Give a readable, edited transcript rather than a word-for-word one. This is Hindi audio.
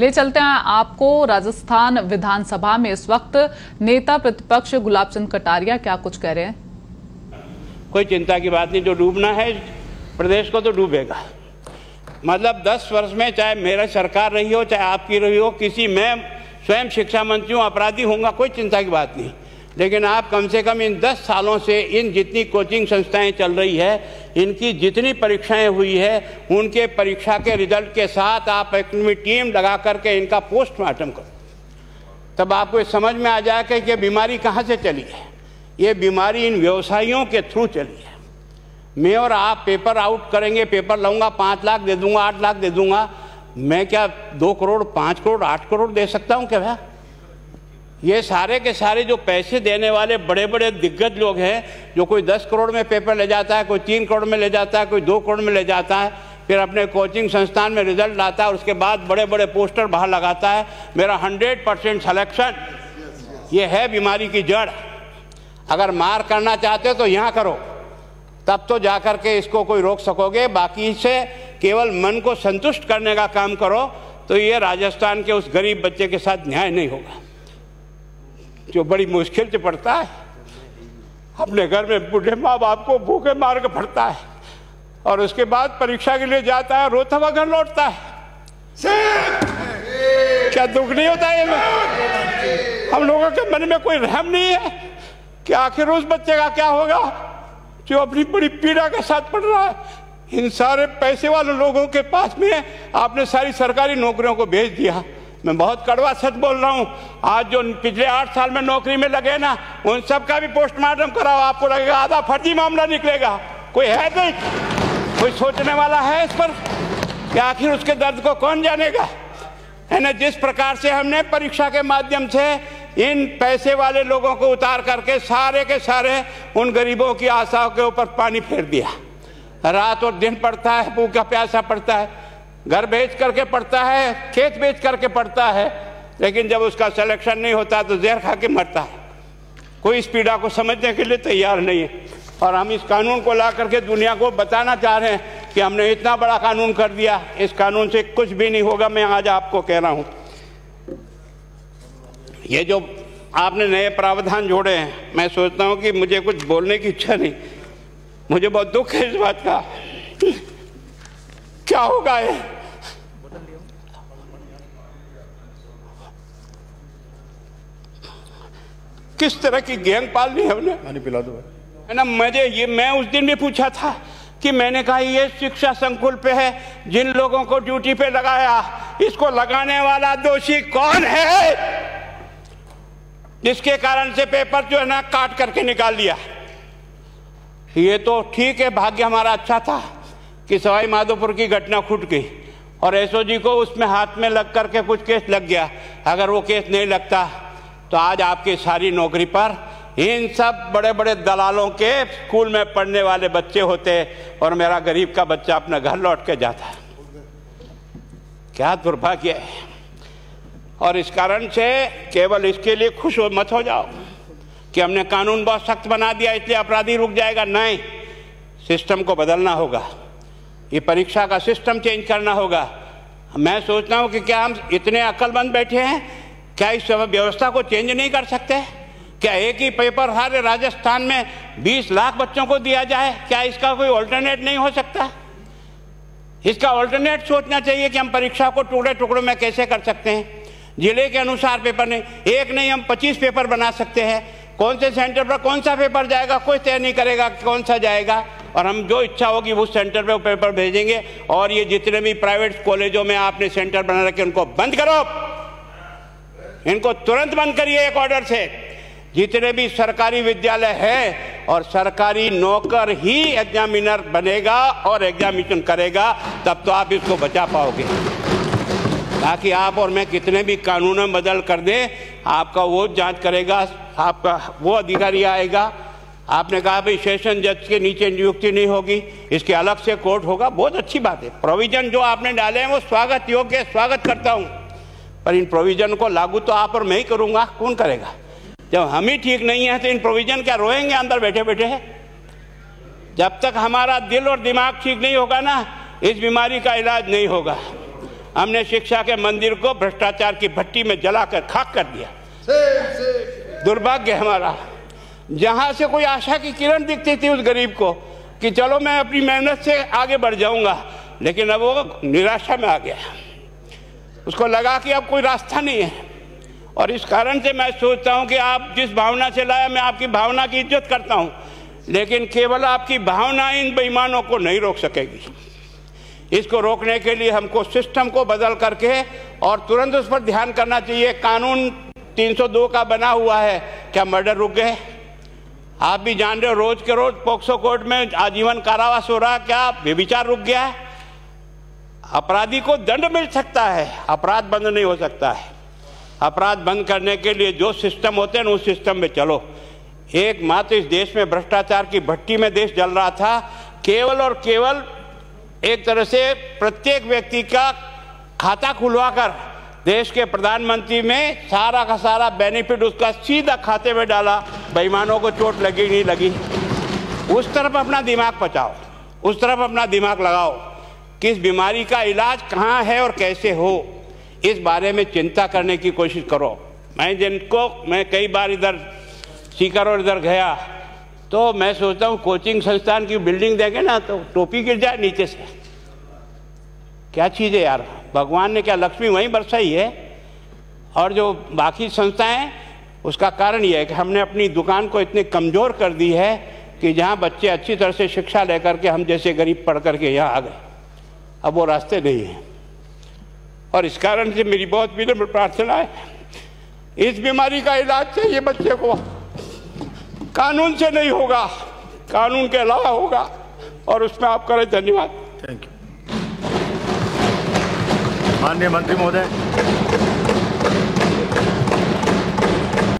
ले चलते हैं आपको राजस्थान विधानसभा में इस वक्त नेता प्रतिपक्ष गुलाब चंद कटारिया क्या कुछ कह रहे हैं। कोई चिंता की बात नहीं, जो डूबना है प्रदेश को तो डूबेगा। मतलब 10 वर्ष में चाहे मेरा सरकार रही हो चाहे आपकी रही हो, किसी में स्वयं शिक्षा मंत्री हूँ, अपराधी होऊंगा, कोई चिंता की बात नहीं। लेकिन आप कम से कम इन 10 सालों से इन जितनी कोचिंग संस्थाएं चल रही है, इनकी जितनी परीक्षाएं हुई है, उनके परीक्षा के रिजल्ट के साथ आप एक टीम लगा करके इनका पोस्टमार्टम करो, तब आपको समझ में आ जाएगा कि बीमारी कहाँ से चली है। ये बीमारी इन व्यवसायियों के थ्रू चली है। मैं और आप पेपर आउट करेंगे, पेपर लाऊंगा 5 लाख दे दूंगा, 8 लाख दे दूंगा, मैं क्या 2 करोड़ 5 करोड़ 8 करोड़ दे सकता हूँ क्या भैया? ये सारे के सारे जो पैसे देने वाले बड़े बड़े दिग्गज लोग हैं, जो कोई 10 करोड़ में पेपर ले जाता है, कोई 3 करोड़ में ले जाता है, कोई 2 करोड़ में ले जाता है, फिर अपने कोचिंग संस्थान में रिजल्ट लाता है और उसके बाद बड़े बड़े पोस्टर बाहर लगाता है, मेरा 100% सिलेक्शन। ये है बीमारी की जड़। अगर मार करना चाहते हो तो यहाँ करो, तब तो जा कर के इसको कोई रोक सकोगे। बाकी से केवल मन को संतुष्ट करने का काम करो तो ये राजस्थान के उस गरीब बच्चे के साथ न्याय नहीं होगा, जो बड़ी मुश्किल से पढ़ता है, अपने घर में बूढ़े माँ बाप को भूखे मार के पढ़ता है और उसके बाद परीक्षा के लिए जाता है, रोता हुआ घर लौटता है। क्या दुख नहीं होता है? हम लोगों के मन में कोई रहम नहीं है कि आखिर उस बच्चे का क्या होगा जो अपनी बड़ी पीड़ा के साथ पढ़ रहा है। इन सारे पैसे वाले लोगों के पास में आपने सारी सरकारी नौकरियों को भेज दिया। मैं बहुत कड़वा सच बोल रहा हूँ। आज जो पिछले 8 साल में नौकरी में लगे ना, उन सब का भी पोस्टमार्टम कराओ, आपको लगेगा आधा फर्जी मामला निकलेगा। कोई है नहीं, कोई सोचने वाला है इस पर कि आखिर उसके दर्द को कौन जानेगा, है ना। जिस प्रकार से हमने परीक्षा के माध्यम से इन पैसे वाले लोगों को उतार करके सारे के सारे उन गरीबों की आशाओं के ऊपर पानी फेर दिया। रात और दिन पढ़ता है, भूखा प्यासा पढ़ता है, घर बेच करके पढ़ता है, खेत बेच करके पढ़ता है, लेकिन जब उसका सिलेक्शन नहीं होता तो जहर खा के मरता है। कोई इस पीड़ा को समझने के लिए तैयार नहीं है। और हम इस कानून को ला करके दुनिया को बताना चाह रहे हैं कि हमने इतना बड़ा कानून कर दिया, इस कानून से कुछ भी नहीं होगा। मैं आज आपको कह रहा हूँ, ये जो आपने नए प्रावधान जोड़े हैं, मैं सोचता हूँ कि मुझे कुछ बोलने की इच्छा नहीं, मुझे बहुत दुख है इस बात का। क्या होगा ये? किस तरह की गैंग पालनी है हमने? पानी पिला दो, है ना। मैं उस दिन भी पूछा था कि मैंने कहा ये शिक्षा संकुल पे है, जिन लोगों को ड्यूटी पे लगाया, इसको लगाने वाला दोषी कौन है, जिसके कारण से पेपर जो है ना काट करके निकाल दिया। ये तो ठीक है, भाग्य हमारा अच्छा था कि सवाई माधोपुर की घटना छूट गई और एसओजी को उसमें हाथ में लग करके कुछ केस लग गया। अगर वो केस नहीं लगता तो आज आपकी सारी नौकरी पर इन सब बड़े बड़े दलालों के स्कूल में पढ़ने वाले बच्चे होते और मेरा गरीब का बच्चा अपना घर लौट के जाता। क्या दुर्भाग्य है। और इस कारण से केवल इसके लिए खुश मत हो जाओ कि हमने कानून बहुत सख्त बना दिया इसलिए अपराधी रुक जाएगा। नहीं, सिस्टम को बदलना होगा, ये परीक्षा का सिस्टम चेंज करना होगा। मैं सोचता हूँ कि क्या हम इतने अक्लमंद बैठे हैं, क्या इस व्यवस्था को चेंज नहीं कर सकते? क्या एक ही पेपर सारे राजस्थान में 20 लाख बच्चों को दिया जाए? क्या इसका कोई ऑल्टरनेट नहीं हो सकता? इसका ऑल्टरनेट सोचना चाहिए कि हम परीक्षा को टुकड़े टुकड़ों में कैसे कर सकते हैं। जिले के अनुसार पेपर नहीं, एक नहीं हम 25 पेपर बना सकते हैं। कौन से सेंटर पर कौन सा पेपर जाएगा कोई तय नहीं करेगा कौन सा जाएगा, और हम जो इच्छा होगी उस सेंटर पे वो पेपर भेजेंगे। और ये जितने भी प्राइवेट कॉलेजों में आपने सेंटर बना रखे उनको बंद करो, इनको तुरंत बंद करिए एक ऑर्डर से। जितने भी सरकारी विद्यालय है और सरकारी नौकर ही एग्जामिनर बनेगा और एग्जामिनेशन करेगा, तब तो आप इसको बचा पाओगे। ताकि आप और मैं कितने भी कानून बदल कर दें, आपका वो जांच करेगा, आपका वो अधिकारी आएगा। आपने कहा भाई सेशन जज के नीचे नियुक्ति नहीं होगी, इसके अलग से कोर्ट होगा, बहुत अच्छी बात है। प्रोविजन जो आपने डाले हैं वो स्वागत योग्य, स्वागत करता हूँ, पर इन प्रोविजन को लागू तो आप और मैं ही करूँगा, कौन करेगा? जब हम ही ठीक नहीं है तो इन प्रोविजन क्या रोएंगे अंदर बैठे बैठे? जब तक हमारा दिल और दिमाग ठीक नहीं होगा ना, इस बीमारी का इलाज नहीं होगा। हमने शिक्षा के मंदिर को भ्रष्टाचार की भट्टी में जलाकर खाक कर दिया। दुर्भाग्य हमारा, जहां से कोई आशा की किरण दिखती थी उस गरीब को कि चलो मैं अपनी मेहनत से आगे बढ़ जाऊंगा, लेकिन अब वो निराशा में आ गया। उसको लगा कि अब कोई रास्ता नहीं है। और इस कारण से मैं सोचता हूं कि आप जिस भावना से लाया, मैं आपकी भावना की इज्जत करता हूं, लेकिन केवल आपकी भावना इन बेईमानों को नहीं रोक सकेगी। इसको रोकने के लिए हमको सिस्टम को बदल करके और तुरंत उस पर ध्यान करना चाहिए। कानून 302 का बना हुआ है, क्या मर्डर रुक गए? आप भी जान रहे हो, रोज के रोज पोक्सो कोर्ट में आजीवन कारावास हो रहा, क्या व्यभिचार रुक गया है? अपराधी को दंड मिल सकता है, अपराध बंद नहीं हो सकता है। अपराध बंद करने के लिए जो सिस्टम होते हैं उस सिस्टम में चलो। एकमात्र इस देश में भ्रष्टाचार की भट्टी में देश जल रहा था, केवल और केवल एक तरह से प्रत्येक व्यक्ति का खाता खुलवाकर देश के प्रधानमंत्री में सारा का सारा बेनिफिट उसका सीधा खाते में डाला। बेईमानों को चोट लगी नहीं लगी, उस तरफ अपना दिमाग बचाओ, उस तरफ अपना दिमाग लगाओ। किस बीमारी का इलाज कहाँ है और कैसे हो, इस बारे में चिंता करने की कोशिश करो। मैं कई बार इधर सीकर और इधर गया तो मैं सोचता हूँ कोचिंग संस्थान की बिल्डिंग देंगे ना तो टोपी गिर जाए नीचे से। क्या चीज़ है यार, भगवान ने क्या लक्ष्मी वहीं बरसाई है। और जो बाकी संस्थाएं, उसका कारण यह है कि हमने अपनी दुकान को इतनी कमज़ोर कर दी है कि जहाँ बच्चे अच्छी तरह से शिक्षा लेकर के हम जैसे गरीब पढ़ करके यहाँ आ गए, अब वो रास्ते नहीं हैं। और इस कारण से मेरी बहुत विनम्र प्रार्थना है, इस बीमारी का इलाज चाहिए बच्चे को, कानून से नहीं होगा, कानून के अलावा होगा, और उसमें आप करें। धन्यवाद। Thank you. माननीय मंत्री महोदय।